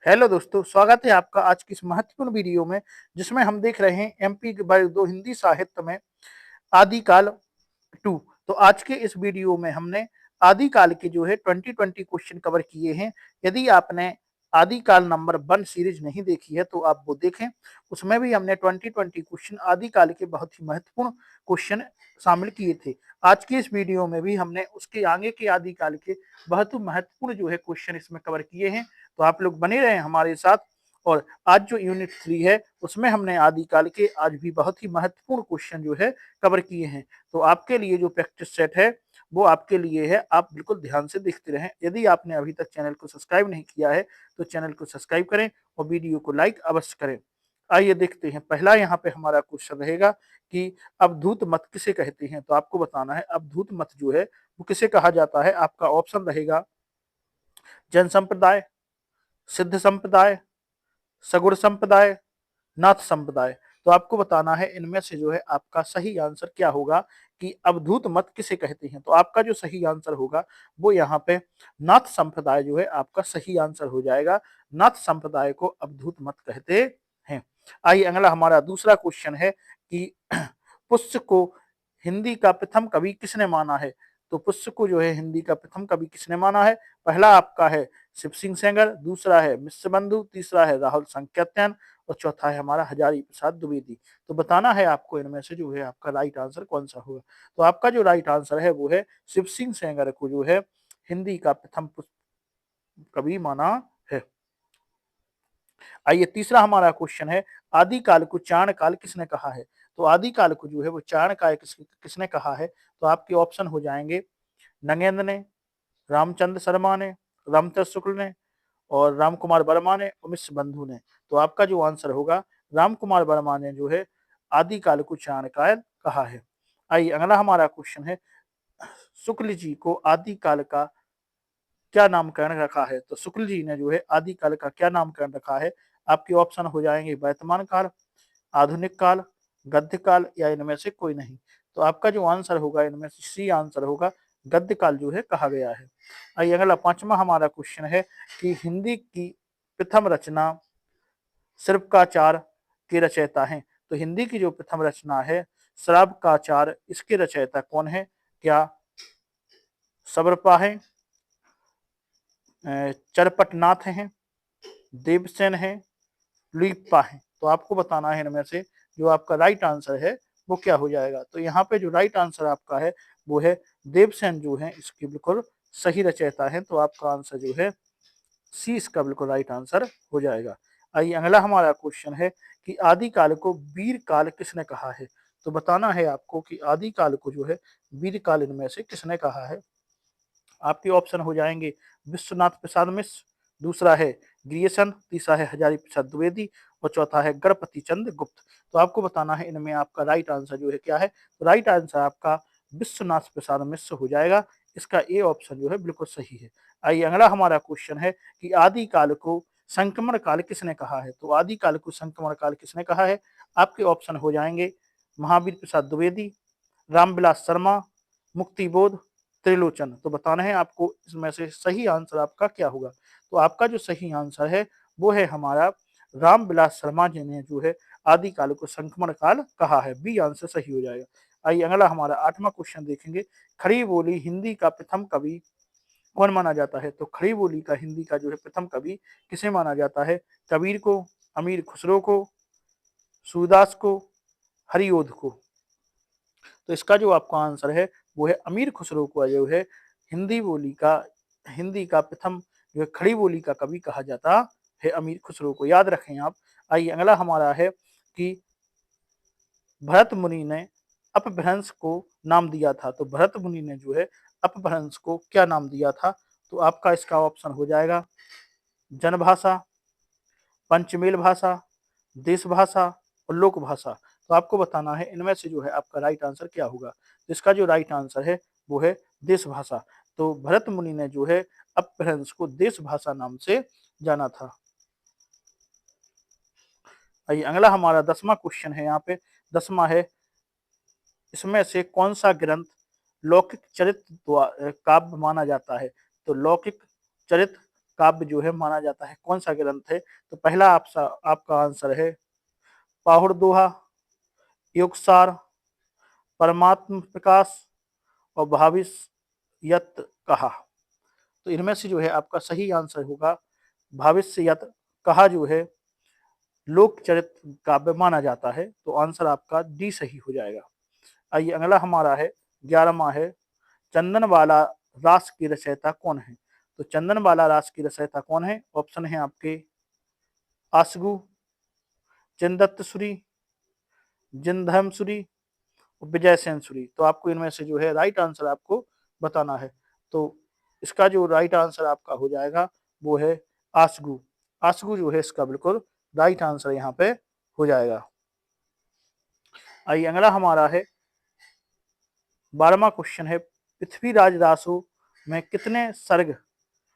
Hello दोस्तों, स्वागत है आपका आज की इस महत्वपूर्ण वीडियो में जिसमें हम देख रहे हैं एमपी के वर्ग 2 हिंदी साहित्य में आदिकाल 2। तो आज के इस वीडियो में हमने आदिकाल के जो है 2020 क्वेश्चन कवर किए हैं। यदि आपने आदिकाल नंबर 1 सीरीज नहीं देखी है तो आप वो देखें। उसमें भी हमने 2020 क्वेश्चन आदिकाल के बहुत ही महत्वपूर्ण क्वेश्चन शामिल किए थे। आज की इस वीडियो में भी हमने उसके आगे के आदिकाल के बहुत महत्वपूर्ण जो है क्वेश्चन इसमें कवर किए हैं। तो आप लोग बने रहे हमारे साथ। और आज जो यूनिट 3 है उसमें हमने आदिकाल के आज भी बहुत ही महत्वपूर्ण क्वेश्चन जो है कवर किए हैं। तो आपके लिए जो प्रैक्टिस सेट है वो आपके लिए है, आप बिल्कुल ध्यान से देखते रहें। यदि आपने अभी तक चैनल को सब्सक्राइब नहीं किया है तो चैनल को सब्सक्राइब करें और वीडियो को लाइक अवश्य करें। आइए देखते हैं। पहला यहाँ पे हमारा क्वेश्चन रहेगा कि अवधूत मत किसे कहते हैं। तो आपको बताना है अवधूत मत जो है वो किसे कहा जाता है। आपका ऑप्शन रहेगा जैन संप्रदाय, सिद्ध संप्रदाय, सगुण संप्रदाय, नाथ संप्रदाय। तो आपको बताना है इनमें से जो है आपका सही आंसर क्या होगा कि अवधूत मत किसे कहते हैं। तो आपका जो सही आंसर होगा वो यहाँ पे नाथ संप्रदाय जो है आपका सही आंसर हो जाएगा। नाथ संप्रदाय को अवधूत मत कहते हैं। आइए अगला हमारा दूसरा क्वेश्चन है कि पुष्य को हिंदी का प्रथम कवि किसने माना है। तो पुष्य को जो है हिंदी का प्रथम कवि किसने माना है। पहला आपका है शिव सिंह सेंगर, दूसरा है मिश्र बंधु, तीसरा है राहुल संकेतन और चौथा है हमारा हजारी प्रसाद द्विवेदी। तो बताना है आपको इनमें से जो है आपका राइट आंसर कौन सा होगा। तो आपका जो राइट आंसर है वो है शिव सिंह सेंगर को जो है हिंदी का प्रथम कवि माना है। आइए तीसरा हमारा क्वेश्चन है आदिकाल को चारण काल किसने कहा है। तो आदिकाल को जो है वो चारण काल किसने कहा है। तो आपके ऑप्शन हो जाएंगे नगेंद्र ने, रामचंद्र शर्मा ने, रामचंद्र शुक्ल ने और राम कुमार वर्मा ने और मिश्र बंधु ने। तो आपका जो आंसर होगा राम कुमार वर्मा ने जो है आदिकाल को चाणकाल कहा है। आइए अगला हमारा क्वेश्चन है शुक्ल जी को आदिकाल का क्या नामकरण रखा है। तो शुक्ल जी ने जो है आदिकाल का क्या नामकरण रखा है। आपके ऑप्शन हो जाएंगे वर्तमान काल, आधुनिक काल, गद्य काल या इनमें से कोई नहीं। तो आपका जो आंसर होगा इनमें से सी आंसर होगा, गद्य काल जो है कहा गया है। आइए अगला पांचवा हमारा क्वेश्चन है कि हिंदी की प्रथम रचना श्रवकाचार के रचयिता हैं। तो हिंदी की जो प्रथम रचना है श्रवकाचार, इसके रचयिता कौन है। क्या सब्रपा है, चरपटनाथ हैं, देवसेन है, लुइप्पा है। तो आपको बताना है इनमें से जो आपका राइट आंसर है वो क्या हो जाएगा। तो यहाँ पे जो राइट आंसर आपका है वो है देवसेन जो है इसकी बिल्कुल सही रचयिता है। तो आपका आंसर जो है सी इसका बिल्कुल राइट आंसर हो जाएगा। आइए अगला हमारा क्वेश्चन है कि आदिकाल को वीर काल किसने कहा है। तो बताना है आपको कि आदिकाल को जो है वीर काल इनमें से किसने कहा है। आपके ऑप्शन हो जाएंगे विश्वनाथ प्रसाद मिश्र, दूसरा है ग्रियसन, तीसरा है हजारी प्रसाद द्विवेदी और चौथा है गणपति चंद्र गुप्त। तो आपको बताना है इनमें आपका राइट आंसर जो है क्या है। तो राइट आंसर आपका विश्वनाथ प्रसाद मिश्र हो जाएगा। इसका ए ऑप्शन जो है बिल्कुल सही है। आइए अगला हमारा क्वेश्चन है कि आदिकाल को संक्रमण काल किसने कहा है। तो आदिकाल को संक्रमण काल किसने कहा है। आपके ऑप्शन हो जाएंगे महावीर प्रसाद द्विवेदी, रामविलास शर्मा, मुक्तिबोध, त्रिलोचन। तो बताना है आपको इसमें से सही आंसर आपका क्या होगा। तो आपका जो सही आंसर है वो है हमारा रामविलास शर्मा जी ने जो है आदिकाल को संक्रमण काल कहा है। बी आंसर सही हो जाएगा। आइए अगला हमारा आठवां क्वेश्चन देखेंगे। खड़ी बोली हिंदी का प्रथम कवि कौन माना जाता है। तो खड़ी बोली का हिंदी का जो है प्रथम कवि किसे माना जाता है। कबीर को, अमीर खुसरो को, सूरदास को, हरिओध को। तो इसका जो आपका आंसर है वो है अमीर खुसरो को जो है हिंदी का प्रथम जो है खड़ी बोली का कवि कहा जाता है। अमीर खुसरो को याद रखें आप। आइए अगला हमारा है कि भरत मुनि ने अपभ्रंश को नाम दिया था। तो भरत मुनि ने जो है अपभ्रंश को क्या नाम दिया था। तो आपका इसका ऑप्शन हो जाएगा जनभाषा, पंचमेल भाषा, देश भाषा और लोक भाषा। तो आपको बताना है इनमें से जो है आपका राइट आंसर क्या होगा। इसका जो राइट आंसर है वो है देश भाषा। तो भरत मुनि ने जो है अपभ्रंश को देश भाषा नाम से जाना था। आइए अगला हमारा 10वां क्वेश्चन है। यहाँ पे 10वां है इसमें से कौन सा ग्रंथ लौकिक चरित्र काव्य माना जाता है। तो लौकिक चरित्र काव्य जो है माना जाता है, कौन सा ग्रंथ है? तो पहला आपका आंसर है पाहुड़ दोहा, युगसार, परमात्म प्रकाश और भविष्यत कहा। तो इनमें से जो है आपका सही आंसर होगा भविष्यत कहा जो है लोकचरित्र काव्य माना जाता है। तो आंसर आपका डी सही हो जाएगा। आइए अगला हमारा है 11वां है चंदन वाला रास की रचयिता कौन है? तो चंदन वाला रास की रचयिता कौन है? ऑप्शन है आपके आसगु, चिंदत्त सूरी, जिनधर्म सूरी, विजय सेन सूरी। तो आपको इनमें से जो है राइट आंसर आपको बताना है। तो इसका जो राइट आंसर आपका हो जाएगा वो है आसगु। आसगु जो है इसका बिल्कुल राइट आंसर यहाँ पे हो जाएगा। आइए अगला हमारा है 12वां क्वेश्चन है पृथ्वीराज रासो में कितने सर्ग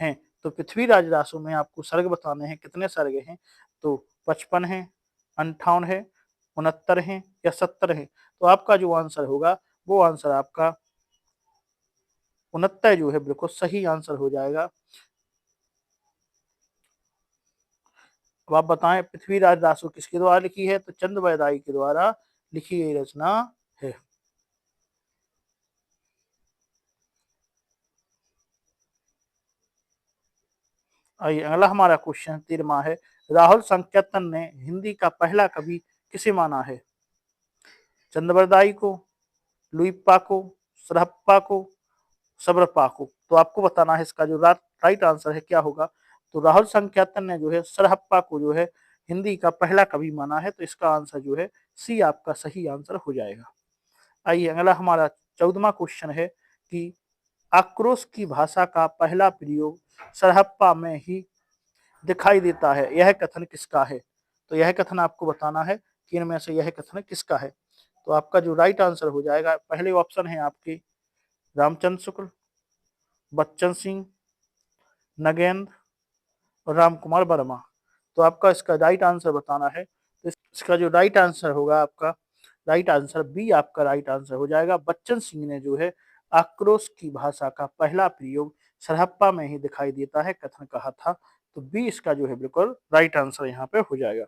हैं? तो पृथ्वीराज रासो में आपको सर्ग बताने हैं, कितने सर्ग हैं? तो 55 है, 58 है, 69 है या 70 है? तो आपका जो आंसर होगा वो आंसर आपका 69 जो है बिल्कुल सही आंसर हो जाएगा। अब आप बताएं पृथ्वीराज रासो किसके द्वारा लिखी है? तो चंद बरदाई के द्वारा लिखी गई रचना है। आइए अगला हमारा क्वेश्चन 13वां है राहुल संकेतन ने हिंदी का पहला कवि किसे माना है? चंद्रबरदाई को, लुइप्पा को, सरहप्पा को, सबरप्पा को। तो आपको बताना है इसका जो राइट आंसर है क्या होगा। तो राहुल संख्यातन ने जो है सरहप्पा को जो है हिंदी का पहला कवि माना है। तो इसका आंसर जो है सी आपका सही आंसर हो जाएगा। आइए अगला हमारा 14वां क्वेश्चन है कि आक्रोश की भाषा का पहला प्रयोग सरहप्पा में ही दिखाई देता है, यह कथन किसका है? तो यह कथन आपको बताना है कि इनमें से यह कथन किसका है। तो आपका जो राइट आंसर हो जाएगा पहले ऑप्शन है आपके रामचंद्र शुक्ल, बच्चन सिंह, नगेंद्र और राम कुमार वर्मा। तो आपका इसका राइट आंसर बताना है। तो इसका जो राइट आंसर होगा आपका राइट आंसर बी आपका राइट आंसर हो जाएगा। बच्चन सिंह ने जो है आक्रोश की भाषा का पहला प्रयोग सरहप्पा में ही दिखाई देता है कथन कहा था। तो बी इसका जो है बिल्कुल राइट आंसर यहाँ पे हो जाएगा।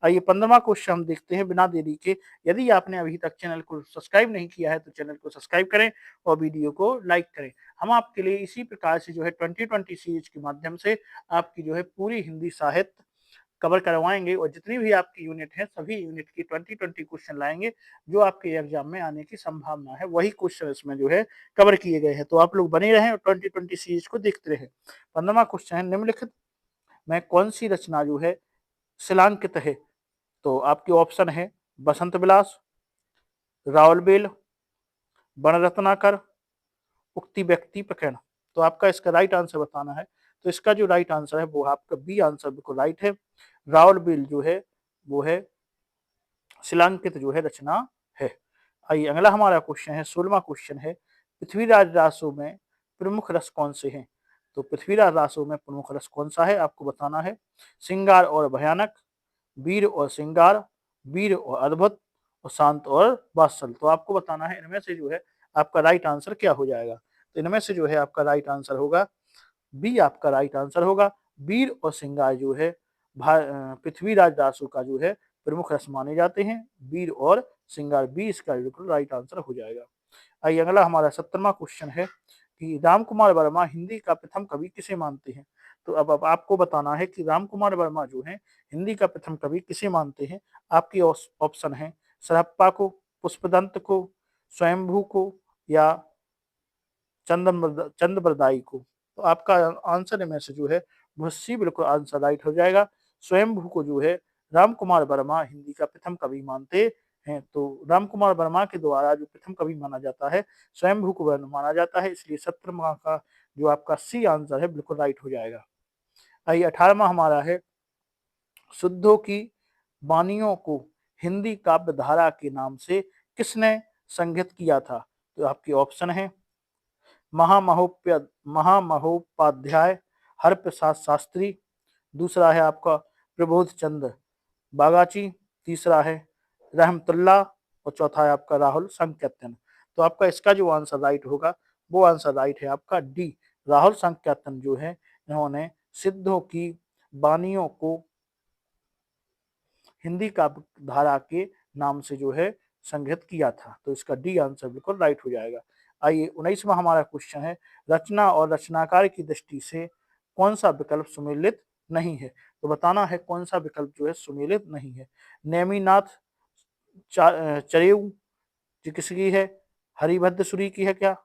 आइए 15वां क्वेश्चन हम देखते हैं बिना देरी के। यदि आपने अभी तक चैनल को सब्सक्राइब नहीं किया है तो चैनल को सब्सक्राइब करें और वीडियो को लाइक करें। हम आपके लिए इसी प्रकार से जो है 2020 सीरीज के माध्यम से आपकी जो है पूरी हिंदी साहित्य कवर करवाएंगे और जितनी भी आपकी यूनिट है सभी यूनिट की 2020 क्वेश्चन लाएंगे जो आपके एग्जाम में आने की संभावना है, वही क्वेश्चन इसमें जो है कवर किए गए हैं। तो आप लोग बने रहें और 2020 सीरीज को देखते रहें। 15वां क्वेश्चन है निम्नलिखित में कौन सी रचना जो है शिलांकित है? तो आपके ऑप्शन है बसंत विलास, रावल बेल, बन रत्नाकर, उक्ति व्यक्ति प्रकरण। तो आपका इसका राइट आंसर बताना है। तो इसका जो राइट आंसर है वो आपका बी आंसर बिल्कुल राइट है। रावल बेल जो है वो है शिलांकित जो है रचना है। आइए अगला हमारा क्वेश्चन है 16वां क्वेश्चन है पृथ्वीराज रासो में प्रमुख रस कौन से हैं? तो पृथ्वीराज रासो में प्रमुख रस कौन सा है आपको बताना है। श्रृंगार और भयानक, वीर और श्रृंगार, वीर और अद्भुत और शांत और वात्सल। तो आपको बताना है इनमें से जो है आपका राइट आंसर क्या हो जाएगा। तो इनमें से जो है आपका राइट आंसर होगा बी आपका राइट आंसर होगा। वीर और श्रृंगार जो है पृथ्वीराज रासो का जो है प्रमुख रस माने जाते हैं। वीर और श्रृंगार बी इसका बिल्कुल राइट आंसर हो जाएगा। आइए अगला हमारा 17वां क्वेश्चन है कि राम कुमार वर्मा हिंदी का प्रथम कवि किसे मानते हैं? तो अब आपको बताना है कि राम कुमार वर्मा जो है हिंदी का प्रथम कवि किसे मानते हैं। आपके ऑप्शन है सरहप्पा को, पुष्पदंत को, स्वयंभू को या चंद्रबरदाई को। तो आपका आंसर में से जो है वो सी बिल्कुल आंसर राइट हो जाएगा। स्वयंभू को जो है राम कुमार वर्मा हिंदी का प्रथम कवि मानते हैं। तो राम कुमार वर्मा के द्वारा जो प्रथम कवि माना जाता है स्वयंभू को माना जाता है, इसलिए 17वां का जो आपका सी आंसर है बिल्कुल राइट हो जाएगा। आइए 18वां हमारा है शुद्धों की वाणियों को हिंदी काव्य धारा के नाम से किसने संज्ञित किया था? तो आपके ऑप्शन है महामहोपाध्याय, हरप्रसाद शास्त्री, दूसरा है आपका प्रबोध चंद्र बागाची, तीसरा है रहमतुल्लाह और चौथा है आपका राहुल संकेतन। तो आपका इसका जो आंसर राइट होगा वो आंसर राइट है आपका डी। राहुल संकेतन जो है इन्होंने सिद्धों की वाणियों को हिंदी काव्य धारा के नाम से जो है संग्रहित किया था। तो इसका डी आंसर बिल्कुल राइट हो जाएगा। आइए 19वां हमारा क्वेश्चन है, रचना और रचनाकार की दृष्टि से कौन सा विकल्प सुमेलित नहीं है। तो बताना है कौन सा विकल्प जो है सुमेलित नहीं है। नेमिनाथ चरेऊ जी किसकी है, हरिभद्र सूरी की है क्या,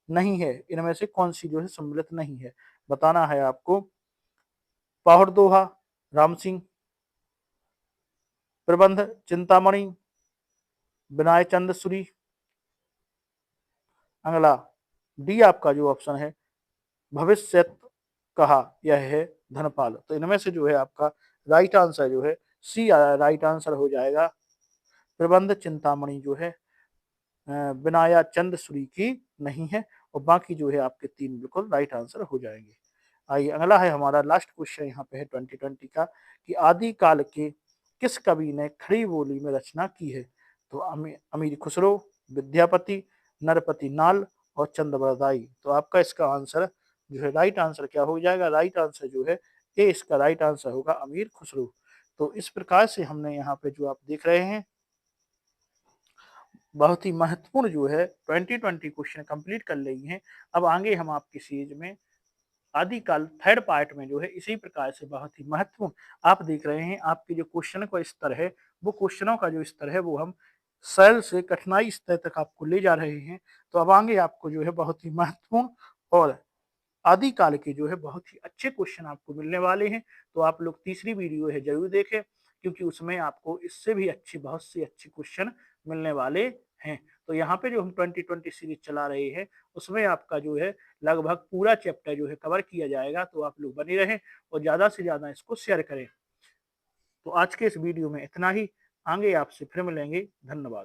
नहीं है, इनमें से कौन सी जो है सम्मिलित नहीं है। बताना है आपको, पाहुड़ दोहा राम सिंह, प्रबंध चिंतामणि विनय चंद्र सूरी, अगला डी आपका जो ऑप्शन है भविष्य कहा यह है धनपाल। तो इनमें से जो है आपका राइट आंसर जो है सी राइट आंसर हो जाएगा। प्रबंध चिंतामणि जो है विनाया चंद सूरी की नहीं है, और बाकी जो है आपके तीन बिल्कुल राइट आंसर हो जाएंगे। आइए अगला है हमारा लास्ट क्वेश्चन यहाँ पे है 2020 का, कि आदि काल के किस कवि ने खड़ी बोली में रचना की है। तो अमीर खुसरो, विद्यापति, नरपति नाल और चंद्रबरदाई। तो आपका इसका आंसर जो है राइट आंसर क्या हो जाएगा, राइट आंसर जो है ए, इसका राइट आंसर होगा अमीर खुसरो। तो इस प्रकार से हमने यहाँ पे जो आप देख रहे हैं बहुत ही महत्वपूर्ण जो है 2020 क्वेश्चन कंप्लीट कर रही हैं। अब आगे हम आपकी सीरीज में आदिकाल थर्ड पार्ट में जो है इसी प्रकार से बहुत ही महत्वपूर्ण आप देख रहे हैं, आपके जो क्वेश्चन का स्तर है वो क्वेश्चनों का जो स्तर है वो हम सरल से कठिनाई स्तर तक आपको ले जा रहे हैं। तो अब आगे आपको जो है बहुत ही महत्वपूर्ण और आदिकाल के जो है बहुत ही अच्छे क्वेश्चन आपको मिलने वाले हैं। तो आप लोग तीसरी वीडियो है जरूर देखें, क्योंकि उसमें आपको इससे भी अच्छी बहुत सी अच्छी क्वेश्चन मिलने वाले हैं। तो यहाँ पे जो हम 2020 सीरीज चला रहे हैं उसमें आपका जो है लगभग पूरा चैप्टर जो है कवर किया जाएगा। तो आप लोग बने रहें और ज्यादा से ज्यादा इसको शेयर करें। तो आज के इस वीडियो में इतना ही, आगे आपसे फिर मिलेंगे, धन्यवाद।